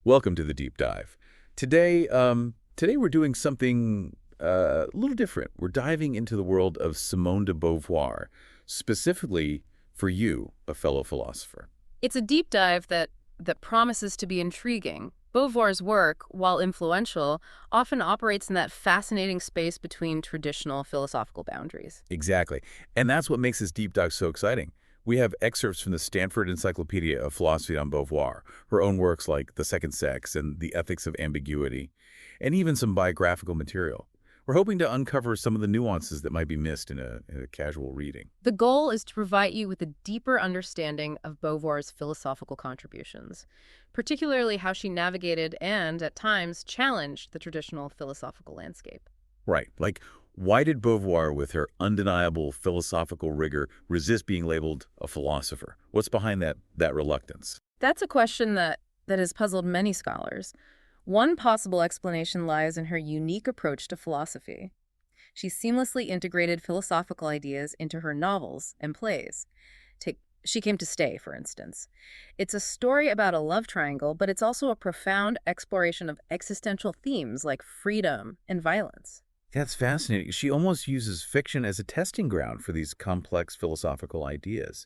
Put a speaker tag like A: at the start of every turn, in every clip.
A: Welcome to the deep dive. Today we're doing something a little different. We're diving into the world of Simone de Beauvoir, specifically for you, a fellow philosopher.
B: It's a deep dive that promises to be intriguing. Beauvoir's work, while influential, often operates in that fascinating space between traditional philosophical boundaries.
A: Exactly. And that's what makes this deep dive so exciting. We have excerpts from the Stanford Encyclopedia of Philosophy on Beauvoir, her own works like The Second Sex and The Ethics of Ambiguity, and even some biographical material. We're hoping to uncover some of the nuances that might be missed in a casual reading.
B: The goal is to provide you with a deeper understanding of Beauvoir's philosophical contributions, particularly how she navigated and, at times, challenged the traditional philosophical landscape.
A: Right. Like, why did Beauvoir, with her undeniable philosophical rigor, resist being labeled a philosopher? What's behind that reluctance?
B: That's a question that has puzzled many scholars. One possible explanation lies in her unique approach to philosophy. She seamlessly integrated philosophical ideas into her novels and plays. Take She Came to Stay, for instance. It's a story about a love triangle, but it's also a profound exploration of existential themes like freedom and violence.
A: That's fascinating. She almost uses fiction as a testing ground for these complex philosophical ideas.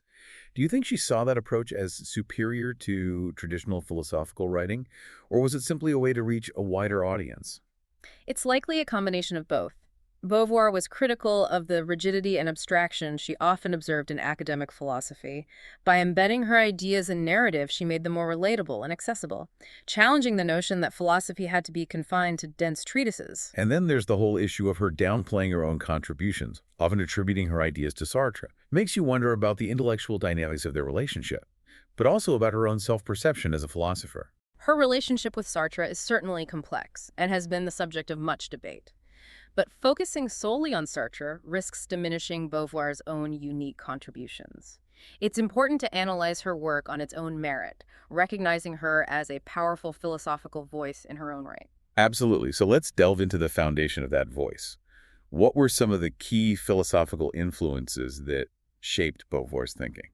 A: Do you think she saw that approach as superior to traditional philosophical writing, or was it simply a way to reach a wider audience?
B: It's likely a combination of both. Beauvoir was critical of the rigidity and abstraction she often observed in academic philosophy. By embedding her ideas in narrative, she made them more relatable and accessible, challenging the notion that philosophy had to be confined to dense treatises.
A: And then there's the whole issue of her downplaying her own contributions, often attributing her ideas to Sartre. Makes you wonder about the intellectual dynamics of their relationship, but also about her own self-perception as a philosopher.
B: Her relationship with Sartre is certainly complex and has been the subject of much debate. But focusing solely on Sartre risks diminishing Beauvoir's own unique contributions. It's important to analyze her work on its own merit, recognizing her as a powerful philosophical voice in her own right.
A: Absolutely. So let's delve into the foundation of that voice. What were some of the key philosophical influences that shaped Beauvoir's thinking?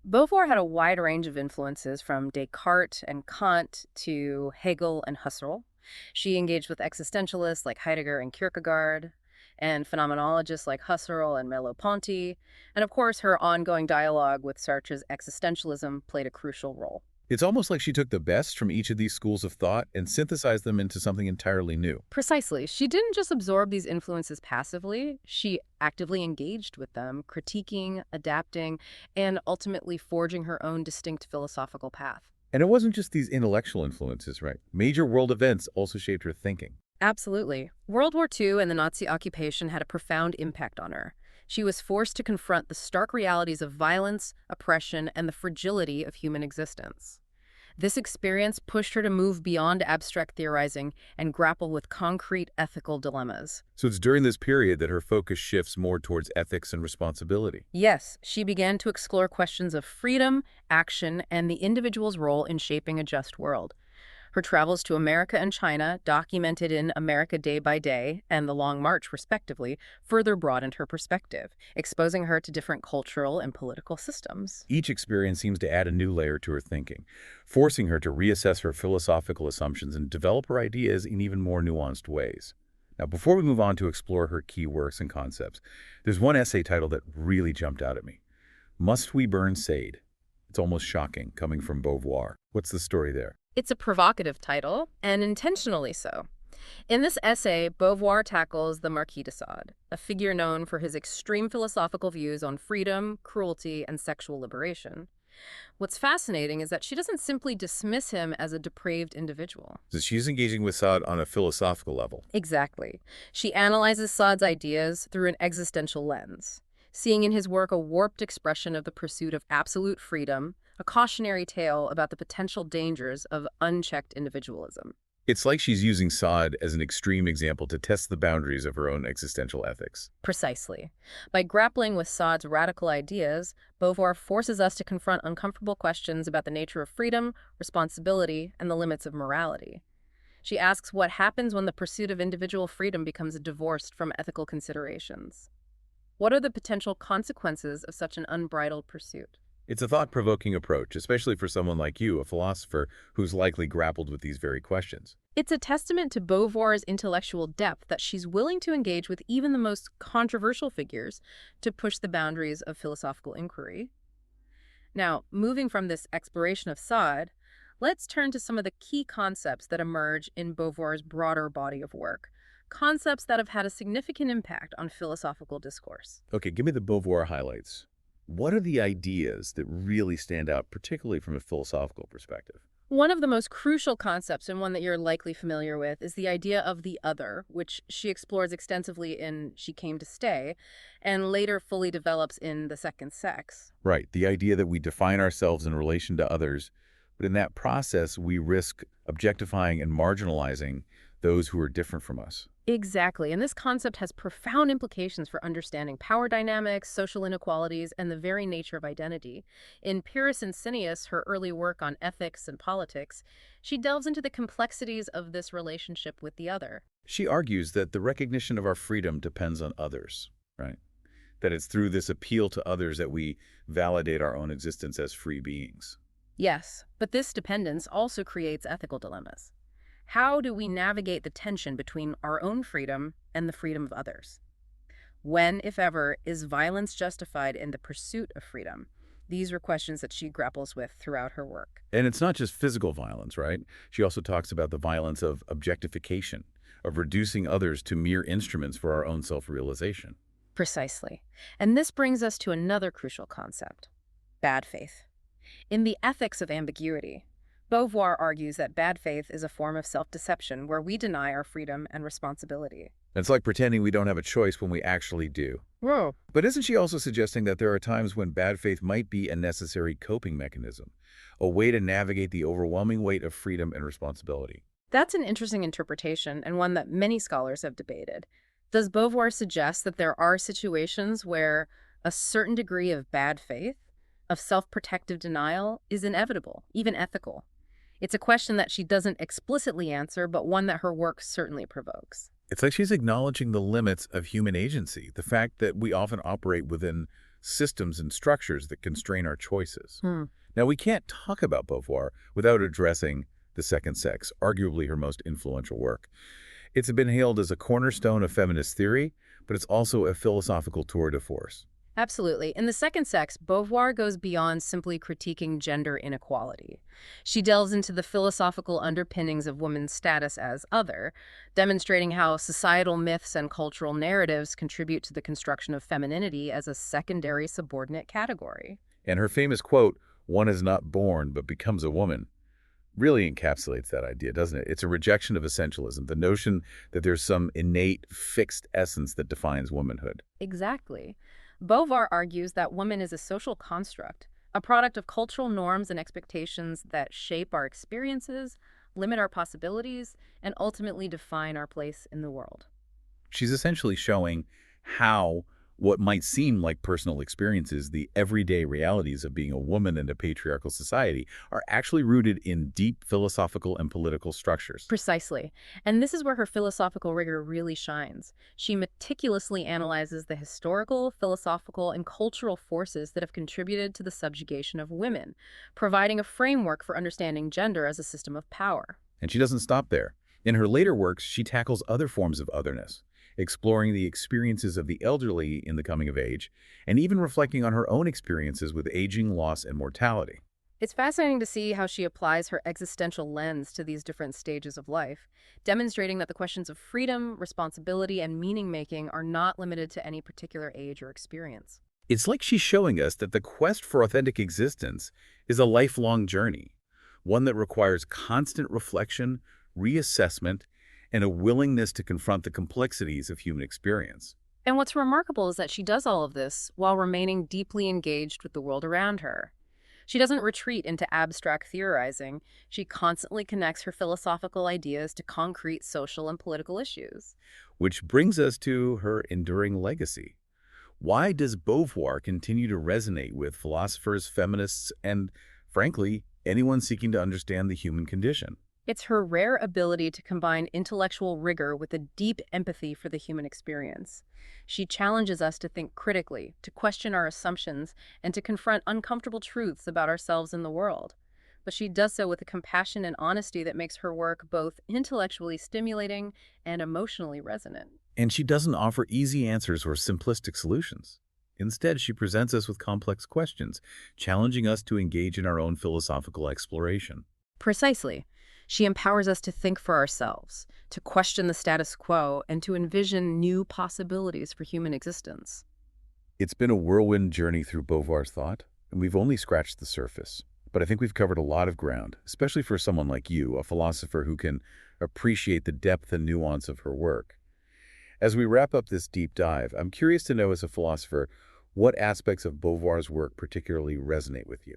B: Beauvoir had a wide range of influences from Descartes and Kant to Hegel and Husserl. She engaged with existentialists like Heidegger and Kierkegaard, and phenomenologists like Husserl and Merleau-Ponty, and of course her ongoing dialogue with Sartre's existentialism played a crucial role.
A: It's almost like she took the best from each of these schools of thought and synthesized them into something entirely new.
B: Precisely. She didn't just absorb these influences passively, she actively engaged with them, critiquing, adapting, and ultimately forging her own distinct philosophical path.
A: And it wasn't just these intellectual influences, right? Major world events also shaped her thinking.
B: Absolutely. World War II and the Nazi occupation had a profound impact on her. She was forced to confront the stark realities of violence, oppression, and the fragility of human existence. This experience pushed her to move beyond abstract theorizing and grapple with concrete ethical dilemmas.
A: So it's during this period that her focus shifts more towards ethics and responsibility.
B: Yes, she began to explore questions of freedom, action, and the individual's role in shaping a just world. Her travels to America and China, documented in America Day by Day and The Long March, respectively, further broadened her perspective, exposing her to different cultural and political systems.
A: Each experience seems to add a new layer to her thinking, forcing her to reassess her philosophical assumptions and develop her ideas in even more nuanced ways. Now, before we move on to explore her key works and concepts, there's one essay title that really jumped out at me. Must We Burn Sade? It's almost shocking, coming from Beauvoir. What's the story there?
B: It's a provocative title, and intentionally so. In this essay, Beauvoir tackles the Marquis de Sade, a figure known for his extreme philosophical views on freedom, cruelty, and sexual liberation. What's fascinating is that she doesn't simply dismiss him as a depraved individual.
A: So she's engaging with Sade on a philosophical level.
B: Exactly. She analyzes Sade's ideas through an existential lens, seeing in his work a warped expression of the pursuit of absolute freedom, a cautionary tale about the potential dangers of unchecked individualism.
A: It's like she's using Sade as an extreme example to test the boundaries of her own existential ethics.
B: Precisely. By grappling with Sade's radical ideas, Beauvoir forces us to confront uncomfortable questions about the nature of freedom, responsibility, and the limits of morality. She asks what happens when the pursuit of individual freedom becomes divorced from ethical considerations. What are the potential consequences of such an unbridled pursuit?
A: It's a thought-provoking approach, especially for someone like you, a philosopher who's likely grappled with these very questions.
B: It's a testament to Beauvoir's intellectual depth that she's willing to engage with even the most controversial figures to push the boundaries of philosophical inquiry. Now, moving from this exploration of Sade, let's turn to some of the key concepts that emerge in Beauvoir's broader body of work, concepts that have had a significant impact on philosophical discourse.
A: Okay, give me the Beauvoir highlights. What are the ideas that really stand out, particularly from a philosophical perspective?
B: One of the most crucial concepts, and one that you're likely familiar with, is the idea of the other, which she explores extensively in She Came to Stay, and later fully develops in The Second Sex.
A: Right, the idea that we define ourselves in relation to others, but in that process, we risk objectifying and marginalizing those who are different from us.
B: Exactly, and this concept has profound implications for understanding power dynamics, social inequalities, and the very nature of identity. In Pyrrhus and Cineas, her early work on ethics and politics, she delves into the complexities of this relationship with the other.
A: She argues that the recognition of our freedom depends on others, right? That it's through this appeal to others that we validate our own existence as free beings.
B: Yes, but this dependence also creates ethical dilemmas. How do we navigate the tension between our own freedom and the freedom of others? When, if ever, is violence justified in the pursuit of freedom? These are questions that she grapples with throughout her work.
A: And it's not just physical violence, right? She also talks about the violence of objectification, of reducing others to mere instruments for our own self-realization.
B: Precisely. And this brings us to another crucial concept: bad faith. In The Ethics of Ambiguity, Beauvoir argues that bad faith is a form of self-deception where we deny our freedom and responsibility.
A: It's like pretending we don't have a choice when we actually do.
B: Whoa.
A: But isn't she also suggesting that there are times when bad faith might be a necessary coping mechanism, a way to navigate the overwhelming weight of freedom and responsibility?
B: That's an interesting interpretation, and one that many scholars have debated. Does Beauvoir suggest that there are situations where a certain degree of bad faith, of self-protective denial, is inevitable, even ethical? It's a question that she doesn't explicitly answer, but one that her work certainly provokes.
A: It's like she's acknowledging the limits of human agency, the fact that we often operate within systems and structures that constrain our choices. Now, we can't talk about Beauvoir without addressing The Second Sex, arguably her most influential work. It's been hailed as a cornerstone of feminist theory, but it's also a philosophical tour de force.
B: Absolutely. In The Second Sex, Beauvoir goes beyond simply critiquing gender inequality. She delves into the philosophical underpinnings of women's status as other, demonstrating how societal myths and cultural narratives contribute to the construction of femininity as a secondary subordinate category.
A: And her famous quote, "One is not born but becomes a woman," really encapsulates that idea, doesn't it? It's a rejection of essentialism, the notion that there's some innate, fixed essence that defines womanhood.
B: Exactly. Beauvoir argues that woman is a social construct, a product of cultural norms and expectations that shape our experiences, limit our possibilities, and ultimately define our place in the world.
A: She's essentially showing how what might seem like personal experiences, the everyday realities of being a woman in a patriarchal society, are actually rooted in deep philosophical and political structures.
B: Precisely. And this is where her philosophical rigor really shines. She meticulously analyzes the historical, philosophical, and cultural forces that have contributed to the subjugation of women, providing a framework for understanding gender as a system of power.
A: And she doesn't stop there. In her later works, she tackles other forms of otherness, exploring the experiences of the elderly in the coming of age, and even reflecting on her own experiences with aging, loss, and mortality.
B: It's fascinating to see how she applies her existential lens to these different stages of life, demonstrating that the questions of freedom, responsibility, and meaning-making are not limited to any particular age or experience.
A: It's like she's showing us that the quest for authentic existence is a lifelong journey, one that requires constant reflection, reassessment, and a willingness to confront the complexities of human experience.
B: And what's remarkable is that she does all of this while remaining deeply engaged with the world around her. She doesn't retreat into abstract theorizing. She constantly connects her philosophical ideas to concrete social and political issues.
A: Which brings us to her enduring legacy. Why does Beauvoir continue to resonate with philosophers, feminists, and, frankly, anyone seeking to understand the human condition?
B: It's her rare ability to combine intellectual rigor with a deep empathy for the human experience. She challenges us to think critically, to question our assumptions, and to confront uncomfortable truths about ourselves and the world. But she does so with a compassion and honesty that makes her work both intellectually stimulating and emotionally resonant.
A: And she doesn't offer easy answers or simplistic solutions. Instead, she presents us with complex questions, challenging us to engage in our own philosophical exploration.
B: Precisely. She empowers us to think for ourselves, to question the status quo, and to envision new possibilities for human existence.
A: It's been a whirlwind journey through Beauvoir's thought, and we've only scratched the surface. But I think we've covered a lot of ground, especially for someone like you, a philosopher who can appreciate the depth and nuance of her work. As we wrap up this deep dive, I'm curious to know, as a philosopher, what aspects of Beauvoir's work particularly resonate with you?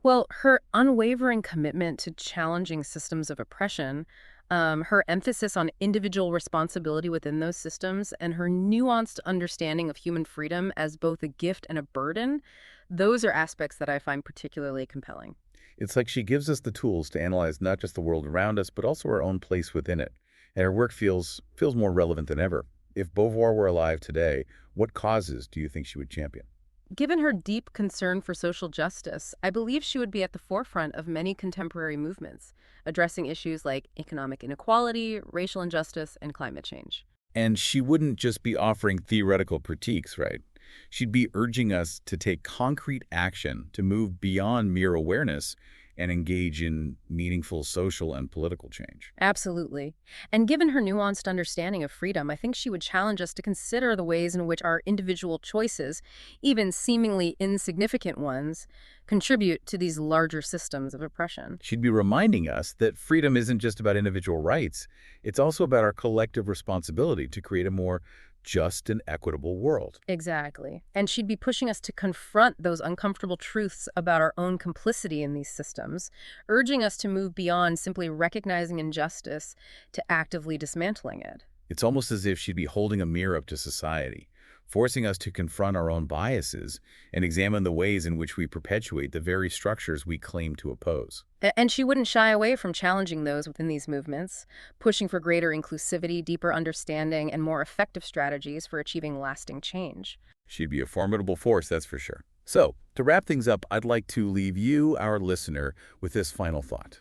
B: Well, her unwavering commitment to challenging systems of oppression, her emphasis on individual responsibility within those systems, and her nuanced understanding of human freedom as both a gift and a burden, those are aspects that I find particularly compelling.
A: It's like she gives us the tools to analyze not just the world around us, but also our own place within it. And her work feels more relevant than ever. If Beauvoir were alive today, what causes do you think she would champion?
B: Given her deep concern for social justice, I believe she would be at the forefront of many contemporary movements, addressing issues like economic inequality, racial injustice, and climate change.
A: And she wouldn't just be offering theoretical critiques, right? She'd be urging us to take concrete action to move beyond mere awareness and engage in meaningful social and political change.
B: Absolutely. And given her nuanced understanding of freedom, I think she would challenge us to consider the ways in which our individual choices, even seemingly insignificant ones, contribute to these larger systems of oppression.
A: She'd be reminding us that freedom isn't just about individual rights, it's also about our collective responsibility to create a more just and equitable world.
B: Exactly. And she'd be pushing us to confront those uncomfortable truths about our own complicity in these systems, urging us to move beyond simply recognizing injustice to actively dismantling it.
A: It's almost as if she'd be holding a mirror up to society, forcing us to confront our own biases and examine the ways in which we perpetuate the very structures we claim to oppose.
B: And she wouldn't shy away from challenging those within these movements, pushing for greater inclusivity, deeper understanding, and more effective strategies for achieving lasting change.
A: She'd be a formidable force, that's for sure. So, to wrap things up, I'd like to leave you, our listener, with this final thought.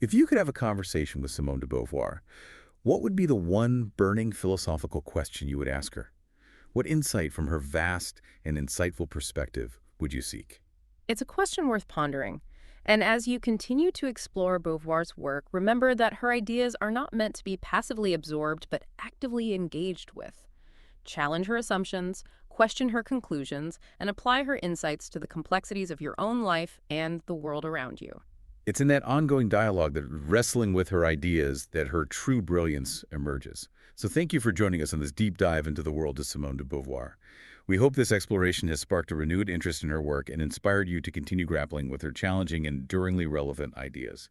A: If you could have a conversation with Simone de Beauvoir, what would be the one burning philosophical question you would ask her? What insight from her vast and insightful perspective would you seek?
B: It's a question worth pondering. And as you continue to explore Beauvoir's work, remember that her ideas are not meant to be passively absorbed, but actively engaged with. Challenge her assumptions, question her conclusions, and apply her insights to the complexities of your own life and the world around you.
A: It's in that ongoing dialogue, that wrestling with her ideas, that her true brilliance emerges. So thank you for joining us on this deep dive into the world of Simone de Beauvoir. We hope this exploration has sparked a renewed interest in her work and inspired you to continue grappling with her challenging and enduringly relevant ideas.